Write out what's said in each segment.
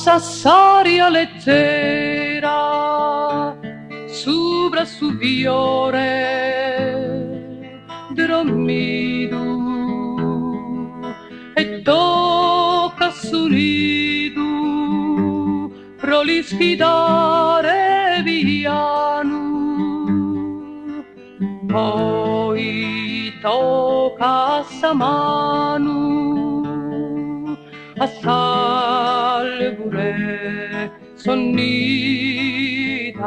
Sassaria leggera, subra su viore, dormido, e tocca su nido, prolischidare viano, poi tocca sa mano, a salvure sonnita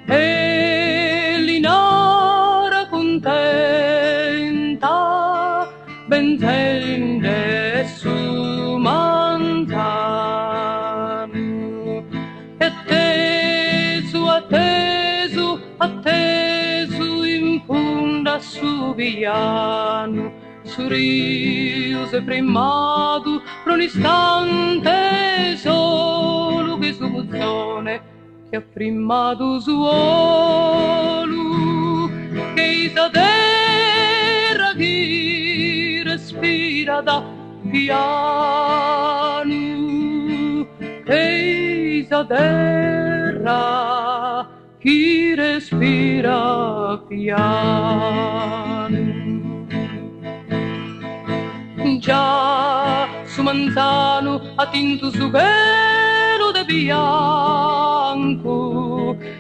e l'inara contenta ben tende su mangiano e atteso in funda su viano sorrise primado per un istante solo che su buzzone che ha primato suolo che Isadera chi respira da piano che Isadera chi respira piano. Già su manzano ha tinto su velo de bianco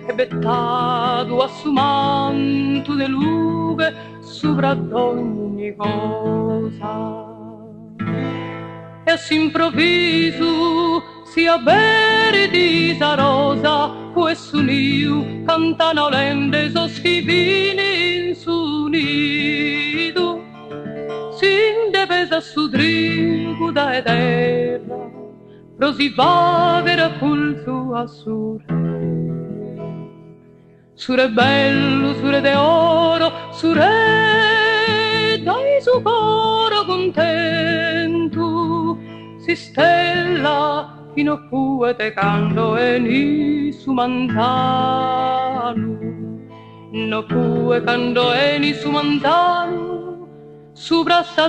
e bettato a su manto de lughe sopra d'ogni cosa e a s'improvviso si avveri di sa rosa questo niu cantano lende so schivini in su nido sin depesa su trigo da terra prosi vavera col suo assur sure bello sure de oro sure dai su coro contento si stella fino fu te cando e ni su manzano no fu e cando e ni su manzano su braccia